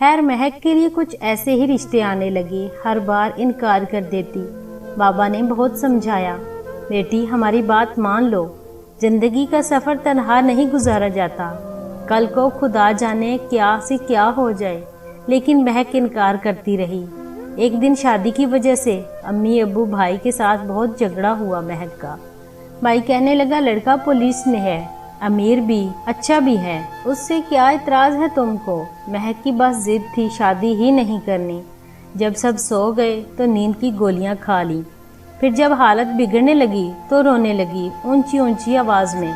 خیر مہک کے لیے کچھ ایسے ہی رشتے آنے لگے، ہر بار انکار کر دیتی۔ بابا نے بہت سمجھایا، بیٹی ہماری بات مان لو، زندگی کا سفر تنہا نہیں گزارا جاتا، کل کو خدا جانے کیا سے کیا ہو جائے۔ لیکن مہک انکار کرتی رہی۔ ایک دن شادی کی وجہ سے امی ابو بھائی کے ساتھ بہت جھگڑا ہوا مہک کا۔ بھائی کہنے لگا لڑکا پولیس میں ہے، امیر بھی، اچھا بھی ہے، اس سے کیا اعتراض ہے تم کو؟ مہک کی بس ضد تھی شادی ہی نہیں کرنی۔ جب سب سو گئے تو نیند کی گولیاں کھا لی، پھر جب حالت بگڑنے لگی تو رونے لگی اونچی اونچی آواز میں۔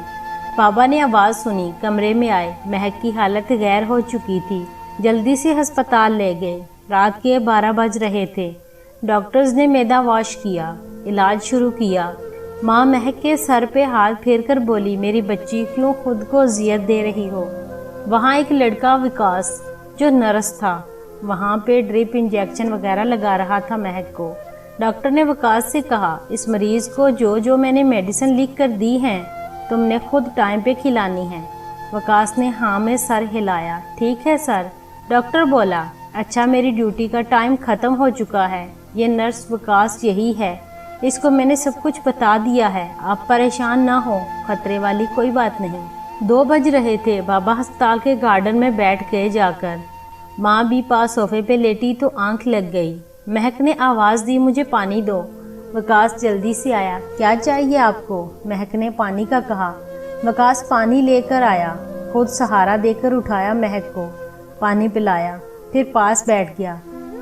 بابا نے آواز سنی، کمرے میں آئے، مہک کی حالت غیر ہو چکی تھی، جلدی سے ہسپتال لے گئے۔ رات کے 12 بج رہے تھے۔ ڈاکٹرز نے معدہ واش کیا، علاج شروع کیا۔ ماں مہک کے سر پہ ہاتھ پھیر کر بولی، میری بچی کیوں خود کو اذیت دے رہی ہو؟ وہاں ایک لڑکا وکاس جو نرس تھا وہاں پہ ڈرپ انجیکشن وغیرہ لگا رہا تھا مہک کو۔ ڈاکٹر نے وکاس سے کہا، اس مریض کو جو میں نے میڈیسن لکھ کر دی ہیں تم نے خود ٹائم پہ کھلانی ہے۔ وکاس نے ہاں میں سر ہلایا، ٹھیک ہے سر۔ ڈاکٹر بولا، اچھا میری ڈیوٹی کا ٹائم ختم ہو چکا ہے، یہ نرس وکاس یہی ہے، اس کو میں نے سب کچھ بتا دیا ہے، آپ پریشان نہ ہو، خطرے والی کوئی بات نہیں۔ 2 بج رہے تھے۔ بابا ہسپتال کے گارڈن میں بیٹھ گئے جا کر۔ ماں بھی پاس صوفے پہ لیٹی تو آنکھ لگ گئی۔ مہک نے آواز دی، مجھے پانی دو۔ وکاس جلدی سے آیا، کیا چاہیے آپ کو؟ مہک نے پانی کا کہا۔ وکاس پانی لے کر آیا، خود سہارا دے کر اٹھایا مہک کو، پانی پلایا، پھر پاس بیٹھ گیا۔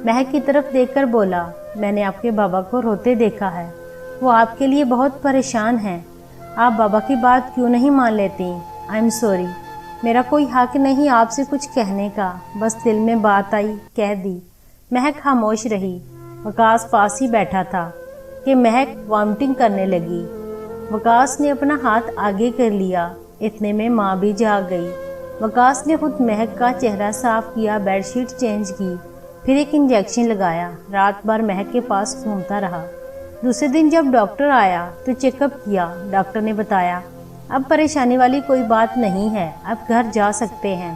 مہک کی طرف دیکھ کر بولا، میں نے آپ کے بابا کو روتے دیکھا ہے، وہ آپ کے لیے بہت پریشان ہیں، آپ بابا کی بات کیوں نہیں مان لیتی؟ آئی ایم سوری، میرا کوئی حق نہیں آپ سے کچھ کہنے کا، بس دل میں بات آئی کہہ دی۔ مہک خاموش رہی۔ وکاس پاس ہی بیٹھا تھا کہ مہک وامٹنگ کرنے لگی۔ وکاس نے اپنا ہاتھ آگے کر لیا، اتنے میں ماں بھی جاگ گئی۔ وکاس نے خود مہک کا چہرہ صاف کیا، بیڈ شیٹ چینج کی، پھر ایک انجیکشن لگایا، رات بھر مہک کے پاس گھومتا رہا۔ دوسرے دن جب ڈاکٹر آیا تو چیک اپ کیا، ڈاکٹر نے بتایا اب پریشانی والی کوئی بات نہیں ہے، اب گھر جا سکتے ہیں۔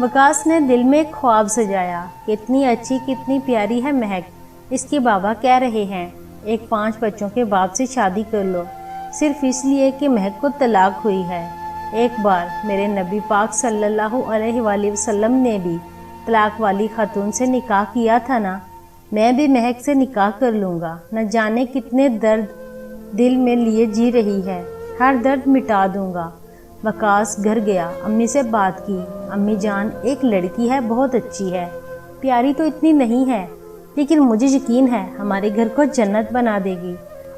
وکاس نے دل میں ایک خواب سجایا، کتنی اچھی کتنی پیاری ہے مہک، اس کے بابا کہہ رہے ہیں ایک 5 بچوں کے باپ سے شادی کر لو، صرف اس لیے کہ مہک کو طلاق ہوئی ہے۔ ایک بار میرے نبی پاک صلی اللہ علیہ وآلہ وسلم نے بھی طلاق والی خاتون سے نکاح کیا تھا نا، میں بھی مہک سے نکاح کر لوں گا، نہ جانے کتنے درد دل میں لیے جی رہی ہے، ہر درد مٹا دوں گا۔ وکاس گھر گیا، امی سے بات کی، امی جان ایک لڑکی ہے بہت اچھی ہے، پیاری تو اتنی نہیں ہے لیکن مجھے یقین ہے ہمارے گھر کو جنت بنا دے گی۔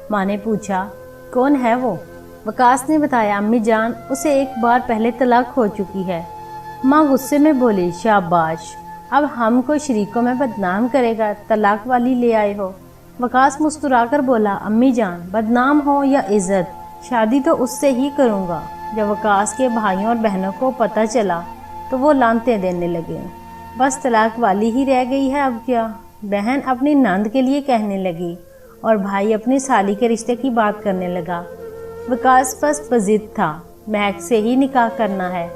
ماں نے پوچھا کون ہے وہ؟ وکاس نے بتایا، امی جان اسے ایک بار پہلے طلاق ہو چکی ہے۔ ماں غصے میں بولی، شاباش، اب ہم کو شریکوں میں بدنام کرے گا، طلاق والی لے آئے ہو۔ وکاس مسکرا کر بولا، امی جان بدنام ہو یا عزت، شادی تو اس سے ہی کروں گا۔ جب وکاس کے بھائیوں اور بہنوں کو پتہ چلا تو وہ لانتیں دینے لگے، بس طلاق والی ہی رہ گئی ہے اب کیا؟ بہن اپنی نند کے لیے کہنے لگی اور بھائی اپنی سالی کے رشتے کی بات کرنے لگا۔ وکاس بس بضد تھا، مہک سے ہی نکاح کرنا ہے۔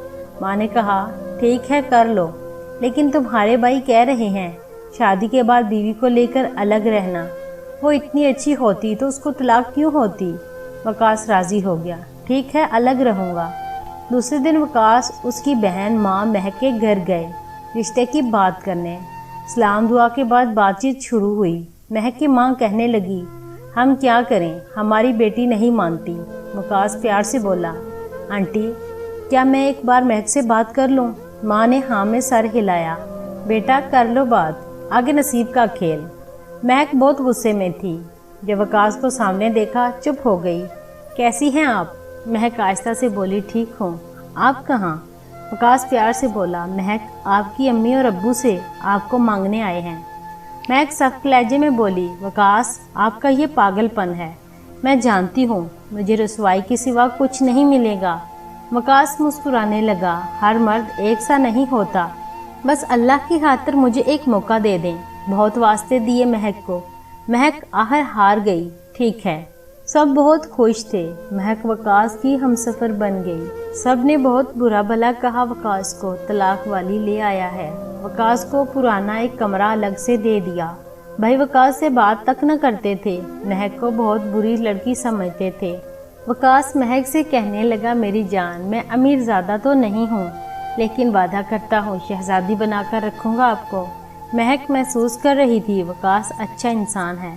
ماں نے کہا ٹھیک ہے کر لو، لیکن تمہارے بھائی کہہ رہے ہیں شادی کے بعد بیوی کو لے کر الگ رہنا، وہ اتنی اچھی ہوتی تو اس کو طلاق کیوں ہوتی؟ وکاس راضی ہو گیا، ٹھیک ہے الگ رہوں گا۔ دوسرے دن وکاس اس کی بہن ماں مہک کے گھر گئے رشتے کی بات کرنے۔ سلام دعا کے بعد بات چیت شروع ہوئی۔ مہک کی ماں کہنے لگی، ہم کیا کریں، ہماری بیٹی نہیں مانتی۔ وکاس پیار سے بولا، آنٹی کیا میں ایک بار مہک سے بات کر لوں؟ ماں نے ہاں میں سر ہلایا، بیٹا کر لو بات، آگے نصیب کا کھیل۔ مہک بہت غصے میں تھی، جب وکاس کو سامنے دیکھا چپ ہو گئی۔ کیسی ہیں آپ؟ مہک آہستہ سے بولی، ٹھیک ہوں، آپ کہاں؟ وکاس پیار سے بولا، مہک آپ کی امی اور ابو سے آپ کو مانگنے آئے ہیں۔ مہک سخت لہجے میں بولی، وکاس آپ کا یہ پاگل پن ہے، میں جانتی ہوں مجھے رسوائی کے سوا کچھ نہیں ملے گا۔ وکاس مسکرانے لگا، ہر مرد ایک سا نہیں ہوتا، بس اللہ کی خاطر مجھے ایک موقع دے دیں۔ بہت واسطے دیے مہک کو، مہک آخر ہار گئی، ٹھیک ہے سب بہت خوش تھے۔ مہک وقاص کی ہم سفر بن گئی۔ سب نے بہت برا بھلا کہا وقاص کو طلاق والی لے آیا ہے۔ وقاص کو پرانا ایک کمرہ الگ سے دے دیا۔ بھائی وقاص سے بات تک نہ کرتے تھے، مہک کو بہت بری لڑکی سمجھتے تھے۔ وقاص مہک سے کہنے لگا، میری جان، میں امیر زادہ تو نہیں ہوں، لیکن وعدہ کرتا ہوں شہزادی بنا کر رکھوں گا آپ کو۔ مہک محسوس کر رہی تھی وقاص اچھا انسان ہے۔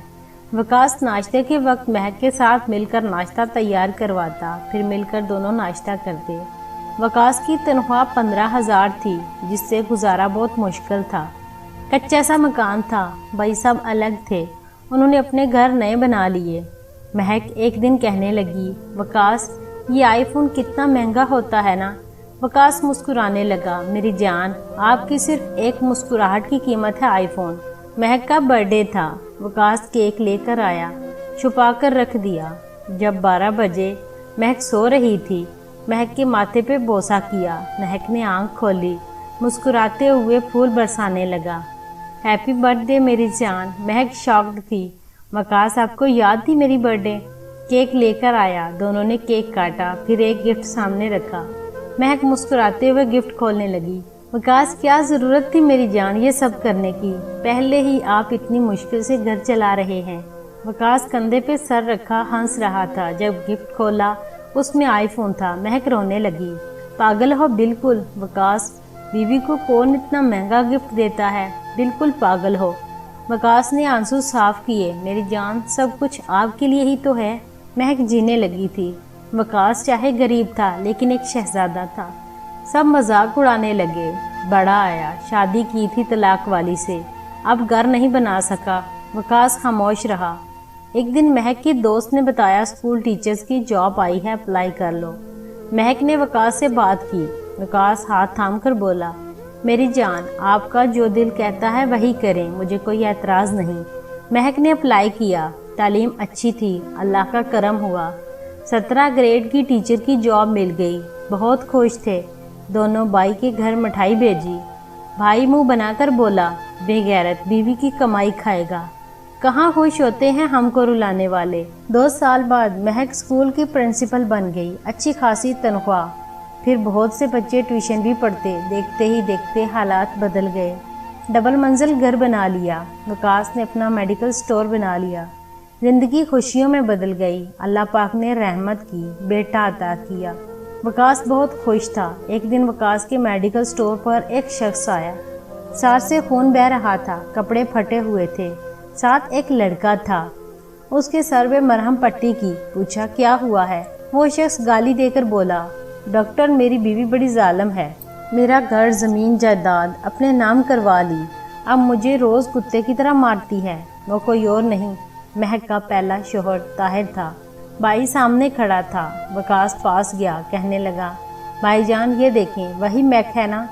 وقاص ناشتے کے وقت مہک کے ساتھ مل کر ناشتہ تیار کرواتا، پھر مل کر دونوں ناشتہ کرتے۔ وقاص کی تنخواہ 15,000 تھی، جس سے گزارا بہت مشکل تھا۔ کچا سا مکان تھا، بھائی سب الگ تھے، انہوں نے اپنے گھر نئے بنا لیے۔ مہک ایک دن کہنے لگی، وقاص یہ آئی فون کتنا مہنگا ہوتا ہے نا؟ وقاص مسکرانے لگا، میری جان، آپ کی صرف ایک مسکراہٹ کی قیمت ہے آئی فون۔ مہک کا برتھ ڈے تھا، وقاص کیک لے کر آیا، چھپا کر رکھ دیا۔ جب 12 بجے مہک سو رہی تھی، مہک کے ماتھے پہ بوسہ کیا۔ مہک نے آنکھ کھولی، مسکراتے ہوئے پھول برسانے لگا۔ ہیپی برتھ ڈے میری جان۔ مہک شاکڈ تھی، وقاص آپ کو یاد تھی میری برتھ ڈے؟ کیک لے کر آیا، دونوں نے کیک کاٹا، پھر ایک گفٹ سامنے رکھا۔ مہک مسکراتے ہوئے گفٹ کھولنے لگی۔ وقاص کیا ضرورت تھی میری جان یہ سب کرنے کی؟ پہلے ہی آپ اتنی مشکل سے گھر چلا رہے ہیں۔ وقاص کندھے پہ سر رکھا ہنس رہا تھا۔ جب گفٹ کھولا اس میں آئی فون تھا۔ مہک رونے لگی، پاگل ہو بالکل وقاص، بیوی کو کون اتنا مہنگا گفٹ دیتا ہے؟ بالکل پاگل ہو۔ وقاص نے آنسو صاف کیے، میری جان سب کچھ آپ کے لیے ہی تو ہے۔ مہک جینے لگی تھی۔ وقاص چاہے غریب تھا لیکن ایک شہزادہ تھا۔ سب مذاق اڑانے لگے۔ بڑا آیا، شادی کی تھی طلاق والی سے، اب گھر نہیں بنا سکا۔ وقاص خاموش رہا۔ ایک دن مہک کی دوست نے بتایا اسکول ٹیچرز کی جاب آئی ہے، اپلائی کر لو۔ مہک نے وقاص سے بات کی۔ وقاص ہاتھ تھام کر بولا، میری جان آپ کا جو دل کہتا ہے وہی کریں، مجھے کوئی اعتراض نہیں۔ مہک نے اپلائی کیا، تعلیم اچھی تھی، اللہ کا کرم ہوا، 17 گریڈ کی ٹیچر کی جاب مل گئی۔ بہت خوش تھے دونوں۔ بھائی کے گھر مٹھائی بھیجی۔ بھائی منہ بنا کر بولا، بے غیرت بیوی کی کمائی کھائے گا۔ کہاں خوش ہوتے ہیں ہم کو رلانے والے۔ 2 سال بعد مہک اسکول کی پرنسپل بن گئی، اچھی خاصی تنخواہ، پھر بہت سے بچے ٹیوشن بھی پڑھتے۔ دیکھتے ہی دیکھتے حالات بدل گئے، ڈبل منزل گھر بنا لیا۔ وقاص نے اپنا میڈیکل سٹور بنا لیا۔ زندگی خوشیوں میں بدل گئی۔ اللہ پاک نے رحمت کی، بیٹا عطا کیا۔ وقاص بہت خوش تھا۔ ایک دن وقاص کے میڈیکل سٹور پر ایک شخص آیا، سار سے خون بہہ رہا تھا، کپڑے پھٹے ہوئے تھے، ساتھ ایک لڑکا تھا۔ اس کے سر پہ مرہم پٹی کی۔ پوچھا کیا ہوا ہے؟ وہ شخص گالی دے کر بولا، ڈاکٹر میری بیوی بڑی ظالم ہے، میرا گھر زمین جائیداد اپنے نام کروا لی، اب مجھے روز کتے کی طرح مارتی ہے۔ وہ کوئی اور نہیں، مہک کا پہلا شوہر طاہر تھا۔ بھائی سامنے کھڑا تھا۔ وقاص پاس گیا، کہنے لگا، بھائی جان یہ دیکھیں وہی مہک ہے نا؟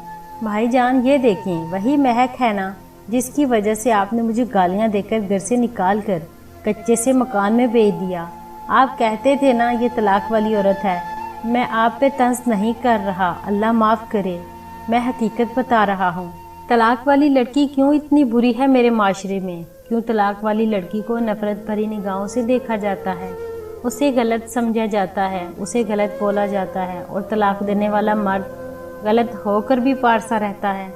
بھائی جان یہ دیکھیں وہی مہک ہے نا جس کی وجہ سے آپ نے مجھے گالیاں دے کر گھر سے نکال کر کچے سے مکان میں بھیج دیا۔ آپ کہتے تھے نا یہ طلاق والی عورت ہے۔ میں آپ پہ طنز نہیں کر رہا، اللہ معاف کرے، میں حقیقت بتا رہا ہوں۔ طلاق والی لڑکی کیوں اتنی بری ہے میرے معاشرے میں؟ کیوں طلاق والی لڑکی کو نفرت بھری نگاہوں سے دیکھا جاتا ہے، اسے غلط سمجھا جاتا ہے، اسے غلط بولا جاتا ہے، اور طلاق دینے والا مرد غلط ہو کر بھی پارسا رہتا ہے؟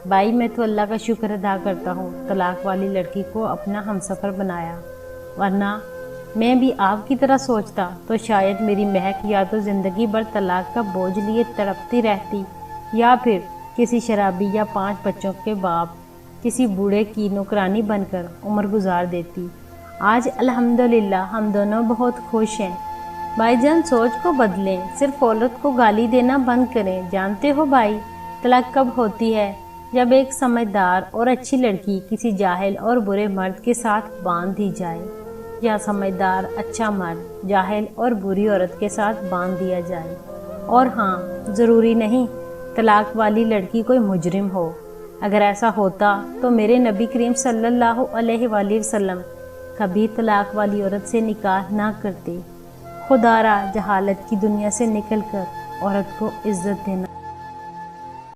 بھائی میں تو اللہ کا شکر ادا کرتا ہوں طلاق والی لڑکی کو اپنا ہمسفر بنایا، ورنہ میں بھی آپ کی طرح سوچتا تو شاید میری مہک یا تو زندگی بھر طلاق کا بوجھ لیے تڑپتی رہتی، یا پھر کسی شرابی یا 5 بچوں کے باپ کسی بوڑھے کی نوکرانی بن کر عمر گزار دیتی۔ آج الحمدللہ ہم دونوں بہت خوش ہیں۔ بھائی جان سوچ کو بدلیں، صرف عورت کو گالی دینا بند کریں۔ جانتے ہو بھائی طلاق کب ہوتی ہے؟ جب ایک سمجھدار اور اچھی لڑکی کسی جاہل اور برے مرد کے ساتھ باندھ دی جائے، یا سمجھدار اچھا مرد جاہل اور بری عورت کے ساتھ باندھ دیا جائے۔ اور ہاں، ضروری نہیں طلاق والی لڑکی کوئی مجرم ہو۔ اگر ایسا ہوتا تو میرے نبی کریم صلی اللہ علیہ وآلہ وسلم کبھی طلاق والی عورت سے نکاح نہ کرتے۔ خدا را جہالت کی دنیا سے نکل کر عورت کو عزت دینا